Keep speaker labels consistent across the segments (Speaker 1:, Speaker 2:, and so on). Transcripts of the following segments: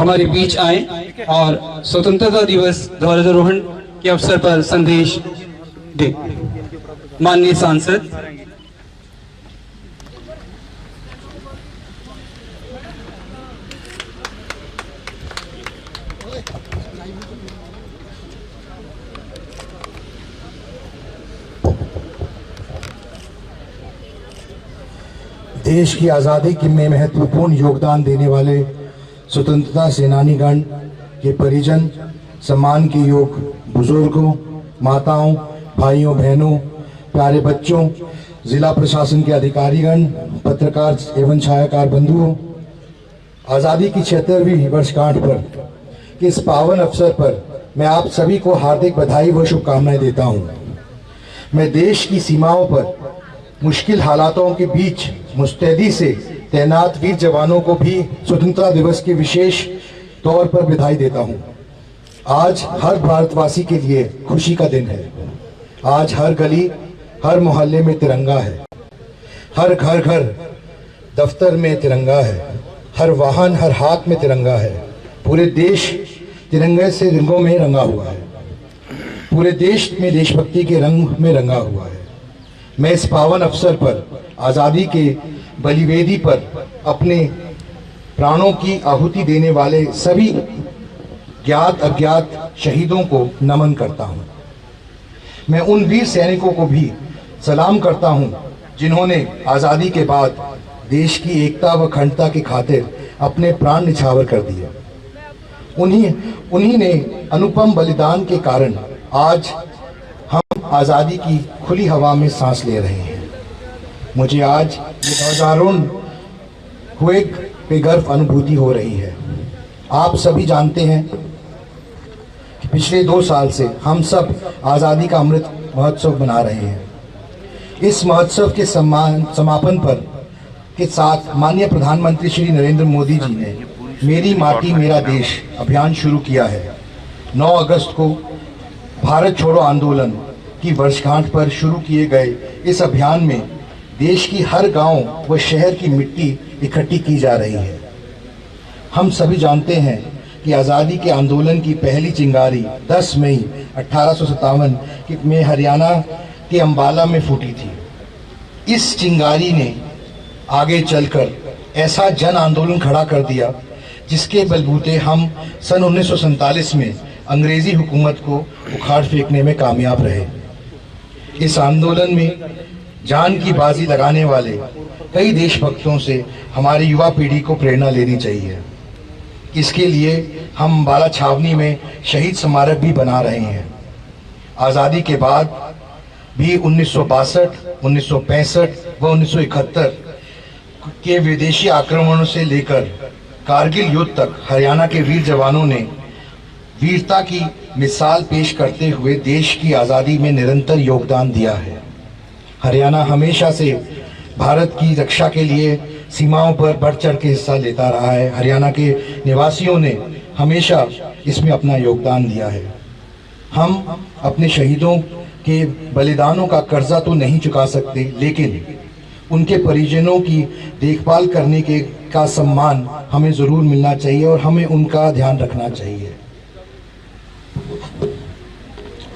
Speaker 1: हमारे बीच आए और स्वतंत्रता दिवस ध्वजारोहण के अवसर पर संदेश दे। माननीय सांसद
Speaker 2: देश की आज़ादी में महत्वपूर्ण योगदान देने वाले स्वतंत्रता सेनानीगण के परिजन, सम्मान के योग्य बुजुर्गों, माताओं, भाइयों, बहनों, प्यारे बच्चों, जिला प्रशासन के अधिकारीगण, पत्रकार एवं छायाकार बंधुओं, आज़ादी की 76वीं वर्षगांठ पर इस पावन अवसर पर मैं आप सभी को हार्दिक बधाई व शुभकामनाएं देता हूं। मैं देश की सीमाओं पर मुश्किल हालातों के बीच मुस्तैदी से तैनात वीर जवानों को भी स्वतंत्रता दिवस के विशेष तौर पर बधाई देता हूं। आज हर भारतवासी के लिए खुशी का दिन है। आज हर गली, हर मोहल्ले में तिरंगा है, हर घर घर दफ्तर में तिरंगा है, हर वाहन, हर हाथ में तिरंगा है। पूरे देश तिरंगे से रंगों में रंगा हुआ है। पूरे देश में देशभक्ति के रंग में रंगा हुआ है। मैं इस पावन अवसर पर आज़ादी के बलिवेदी पर अपने प्राणों की आहुति देने वाले सभी ज्ञात अज्ञात शहीदों को नमन करता हूं। मैं उन वीर सैनिकों को भी सलाम करता हूं जिन्होंने आज़ादी के बाद देश की एकता व अखंडता की खातिर अपने प्राण निछावर कर दिए। उन्हीं ने अनुपम बलिदान के कारण आज हम आज़ादी की खुली हवा में सांस ले रहे हैं। मुझे आज ये ध्वजारोहण हुए पे गर्व अनुभूति हो रही है। आप सभी जानते हैं कि पिछले 2 साल से हम सब आज़ादी का अमृत महोत्सव मना रहे हैं। इस महोत्सव के समापन पर के साथ माननीय प्रधानमंत्री श्री नरेंद्र मोदी जी ने मेरी माटी मेरा देश अभियान शुरू किया है। 9 अगस्त को भारत छोड़ो आंदोलन की वर्षगांठ पर शुरू किए गए इस अभियान में देश की हर गांव व शहर की मिट्टी इकट्ठी की जा रही है। हम सभी जानते हैं कि आज़ादी के आंदोलन की पहली चिंगारी 10 मई 1857 में हरियाणा के अंबाला में फूटी थी। इस चिंगारी ने आगे चलकर ऐसा जन आंदोलन खड़ा कर दिया जिसके बलबूते हम सन 1947 में अंग्रेजी हुकूमत को उखाड़ फेंकने में कामयाब रहे। इस आंदोलन में जान की बाजी लगाने वाले कई देशभक्तों से हमारी युवा पीढ़ी को प्रेरणा लेनी चाहिए। इसके लिए हम अंबाला छावनी में शहीद स्मारक भी बना रहे हैं। आज़ादी के बाद भी 1962, 1965 व 1971 के विदेशी आक्रमणों से लेकर कारगिल युद्ध तक हरियाणा के वीर जवानों ने वीरता की मिसाल पेश करते हुए देश की आज़ादी में निरंतर योगदान दिया है। हरियाणा हमेशा से भारत की रक्षा के लिए सीमाओं पर बढ़ चढ़ के हिस्सा लेता रहा है। हरियाणा के निवासियों ने हमेशा इसमें अपना योगदान दिया है। हम अपने शहीदों के बलिदानों का कर्जा तो नहीं चुका सकते, लेकिन उनके परिजनों की देखभाल करने का सम्मान हमें ज़रूर मिलना चाहिए और हमें उनका ध्यान रखना चाहिए।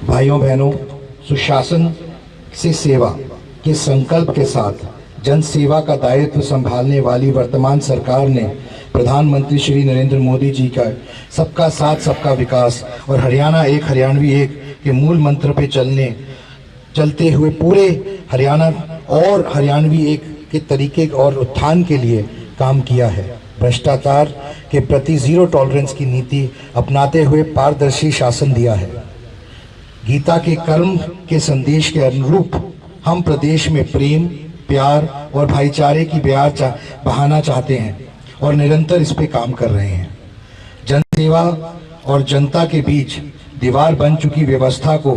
Speaker 2: भाइयों बहनों, सुशासन से सेवा के संकल्प के साथ जन सेवा का दायित्व संभालने वाली वर्तमान सरकार ने प्रधानमंत्री श्री नरेंद्र मोदी जी का सबका साथ सबका विकास और हरियाणा एक हरियाणवी एक के मूल मंत्र पे चलते हुए पूरे हरियाणा और हरियाणवी एक के तरीके और उत्थान के लिए काम किया है। भ्रष्टाचार के प्रति जीरो टॉलरेंस की नीति अपनाते हुए पारदर्शी शासन दिया है। गीता के कर्म के संदेश के अनुरूप हम प्रदेश में प्रेम, प्यार और भाईचारे की बयार बहाना चाहते हैं और निरंतर इस पे काम कर रहे हैं। जनसेवा और जनता के बीच दीवार बन चुकी व्यवस्था को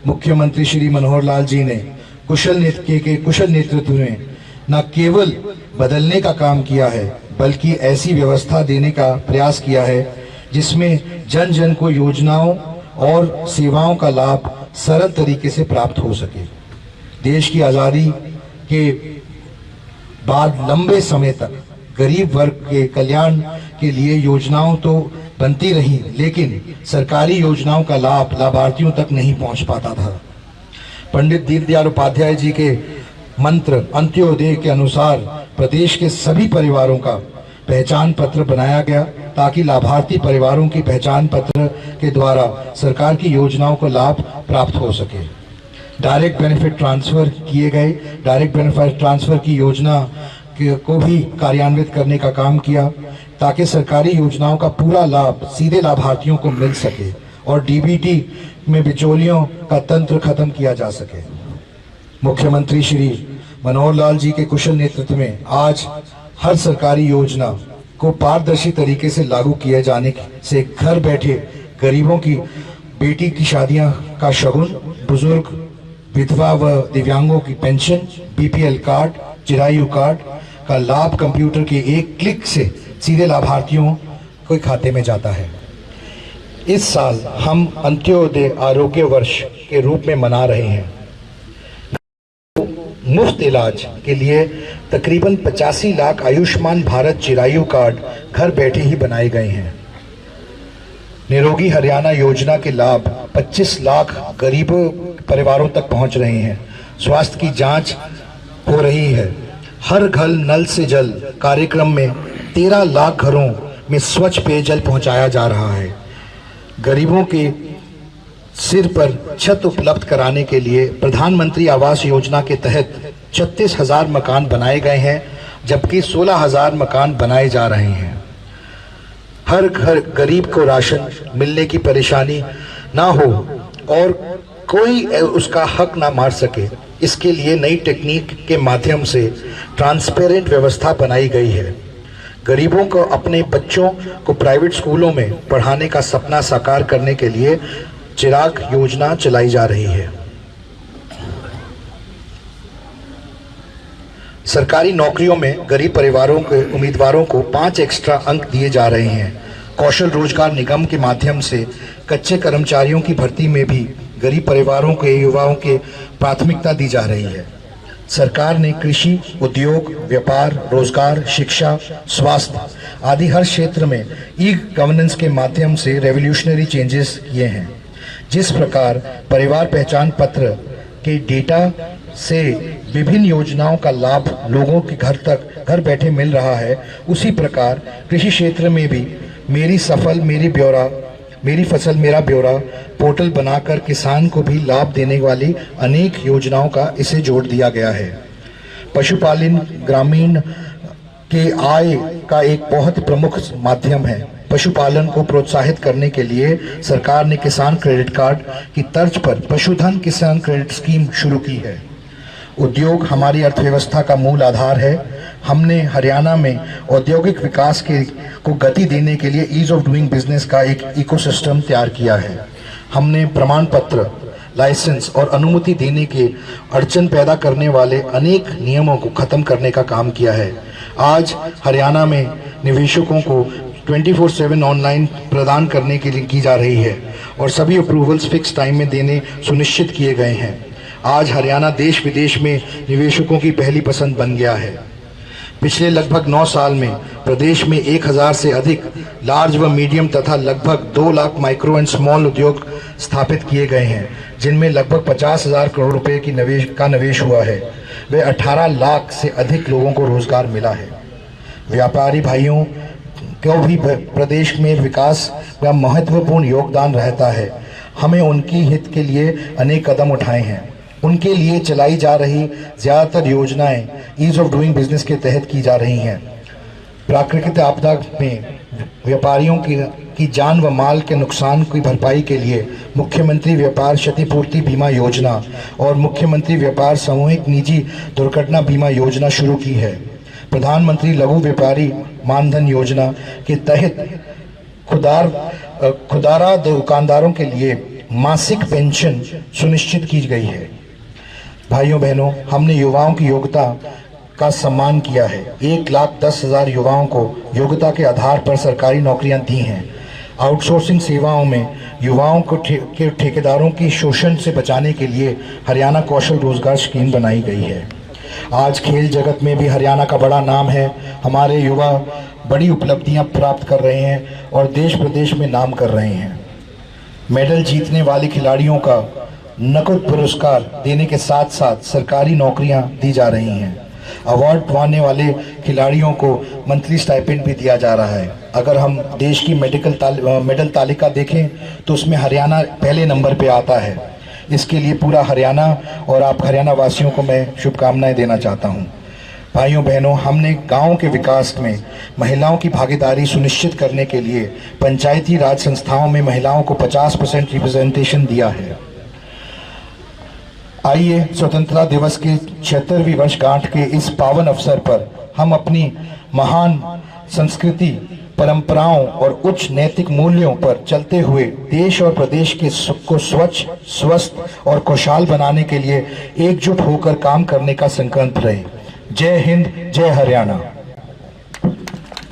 Speaker 2: मुख्यमंत्री श्री मनोहर लाल जी ने कुशल नेतृत्व में न केवल बदलने का काम किया है, बल्कि ऐसी व्यवस्था देने का प्रयास किया है जिसमें जन जन को योजनाओं और सेवाओं का लाभ सरल तरीके से प्राप्त हो सके। देश की आज़ादी के बाद लंबे समय तक गरीब वर्ग के कल्याण के लिए योजनाओं तो बनती रही, लेकिन सरकारी योजनाओं का लाभ लाभार्थियों तक नहीं पहुंच पाता था। पंडित दीनदयाल उपाध्याय जी के मंत्र अंत्योदय के अनुसार प्रदेश के सभी परिवारों का पहचान पत्र बनाया गया, ताकि लाभार्थी परिवारों की पहचान पत्र के द्वारा सरकार की योजनाओं को लाभ प्राप्त हो सके। डायरेक्ट बेनिफिट ट्रांसफर किए गए। डायरेक्ट बेनिफिट ट्रांसफर की योजना को भी कार्यान्वित करने का काम किया, ताकि सरकारी योजनाओं का पूरा लाभ सीधे लाभार्थियों को मिल सके और डीबीटी में बिचौलियों का तंत्र खत्म किया जा सके। मुख्यमंत्री श्री मनोहर लाल जी के कुशल नेतृत्व में आज हर सरकारी योजना को पारदर्शी तरीके से लागू किए जाने से घर बैठे गरीबों की बेटी की शादियां का शगुन, बुजुर्ग, विधवा व दिव्यांगों की pension, BPL card, Chirayu card का लाभ कंप्यूटर के एक क्लिक से सीधे लाभार्थियों के खाते में जाता है। इस साल हम अंत्योदय आरोग्य वर्ष के रूप में मना रहे हैं। मुफ्त इलाज के लिए तकरीबन 85 लाख आयुष्मान भारत चिरायु कार्ड घर बैठे ही बनाए गए हैं। निरोगी हरियाणा योजना के लाभ 25 लाख गरीबों परिवारों तक पहुंच रहे हैं। स्वास्थ्य की जांच हो रही है। हर घर नल से जल कार्यक्रम में 13 लाख घरों में स्वच्छ पेयजल पहुंचाया जा रहा है। गरीबों के सिर पर छत उपलब्ध कराने के लिए प्रधानमंत्री आवास योजना के तहत 36,000 मकान बनाए गए हैं, जबकि 16,000 मकान बनाए जा रहे हैं। हर घर गरीब को राशन मिलने की परेशानी ना हो और कोई उसका हक ना मार सके, इसके लिए नई टेक्निक के माध्यम से ट्रांसपेरेंट व्यवस्था बनाई गई है। गरीबों को अपने बच्चों को प्राइवेट स्कूलों में पढ़ाने का सपना साकार करने के लिए चिराग योजना चलाई जा रही है। सरकारी नौकरियों में गरीब परिवारों के उम्मीदवारों को 5 एक्स्ट्रा अंक दिए जा रहे हैं। कौशल रोजगार निगम के माध्यम से कच्चे कर्मचारियों की भर्ती में भी गरीब परिवारों के युवाओं के प्राथमिकता दी जा रही है। सरकार ने कृषि, उद्योग, व्यापार, रोजगार, शिक्षा, स्वास्थ्य आदि हर क्षेत्र में ई गवर्नेंस के माध्यम से रेवोल्यूशनरी चेंजेस किए हैं। जिस प्रकार परिवार पहचान पत्र के डेटा से विभिन्न योजनाओं का लाभ लोगों के घर बैठे मिल रहा है, उसी प्रकार कृषि क्षेत्र में भी मेरी फसल मेरा ब्यौरा पोर्टल बनाकर किसान को भी लाभ देने वाली अनेक योजनाओं का इसे जोड़ दिया गया है। पशुपालन ग्रामीण के आय का एक बहुत प्रमुख माध्यम है। पशुपालन को प्रोत्साहित करने के लिए सरकार ने किसान क्रेडिट कार्ड की तर्ज पर पशुधन किसान क्रेडिट स्कीम शुरू की है। उद्योग हमारी अर्थव्यवस्था का मूल आधार है। हमने हरियाणा में औद्योगिक विकास को गति देने के लिए ईज ऑफ डूइंग बिजनेस का एक इकोसिस्टम तैयार किया है। हमने प्रमाण पत्र, लाइसेंस और अनुमति देने के अड़चन पैदा करने वाले अनेक नियमों को खत्म करने का काम किया है। आज हरियाणा में निवेशकों को 24/7 ऑनलाइन प्रदान करने के लिए की जा रही है और सभी अप्रूवल्स फिक्स टाइम में देने सुनिश्चित किए गए हैं। आज हरियाणा देश विदेश में निवेशकों की पहली पसंद बन गया है। पिछले लगभग 9 साल में प्रदेश में 1000 से अधिक लार्ज व मीडियम तथा लगभग 2 लाख माइक्रो एंड स्मॉल उद्योग स्थापित किए गए हैं, जिनमें लगभग 50,000 करोड़ रुपए की निवेश हुआ है। वे 18 लाख से अधिक लोगों को रोजगार मिला है। व्यापारी भाइयों को भी प्रदेश में विकास का महत्वपूर्ण योगदान रहता है। हमें उनके हित के लिए अनेक कदम उठाए हैं। उनके लिए चलाई जा रही ज़्यादातर योजनाएं ईज ऑफ डूइंग बिजनेस के तहत की जा रही हैं। प्राकृतिक आपदा में व्यापारियों की जान व माल के नुकसान की भरपाई के लिए मुख्यमंत्री व्यापार क्षतिपूर्ति बीमा योजना और मुख्यमंत्री व्यापार सामूहिक निजी दुर्घटना बीमा योजना शुरू की है। प्रधानमंत्री लघु व्यापारी मानधन योजना के तहत खुदरा दुकानदारों के लिए मासिक पेंशन सुनिश्चित की गई है। भाइयों बहनों, हमने युवाओं की योग्यता का सम्मान किया है। 1,10,000 युवाओं को योग्यता के आधार पर सरकारी नौकरियां दी हैं। आउटसोर्सिंग सेवाओं में युवाओं को के ठेकेदारों की शोषण से बचाने के लिए हरियाणा कौशल रोजगार स्कीम बनाई गई है। आज खेल जगत में भी हरियाणा का बड़ा नाम है। हमारे युवा बड़ी उपलब्धियां प्राप्त कर रहे हैं और देश प्रदेश में नाम कर रहे हैं। मेडल जीतने वाले खिलाड़ियों का नकद पुरस्कार देने के साथ साथ सरकारी नौकरियां दी जा रही हैं। अवार्ड पाने वाले खिलाड़ियों को मंथली स्टाइपेंड भी दिया जा रहा है। अगर हम देश की मेडल तालिका देखें तो उसमें हरियाणा पहले नंबर पे आता है। इसके लिए पूरा हरियाणा और आप हरियाणा वासियों को मैं शुभकामनाएं देना चाहता हूं। भाइयों बहनों, हमने गांव के विकास में महिलाओं की भागीदारी सुनिश्चित करने के लिए पंचायती राज संस्थाओं में महिलाओं को 50% रिप्रेजेंटेशन दिया है। आइए स्वतंत्रता दिवस की 76वीं वर्षगांठ के इस पावन अवसर पर हम अपनी महान संस्कृति, परंपराओं और उच्च नैतिक मूल्यों पर चलते हुए देश और प्रदेश के को स्वच्छ, स्वस्थ और खुशहाल बनाने के लिए एकजुट होकर काम करने का संकल्प रहे। जय हिंद, जय हरियाणा।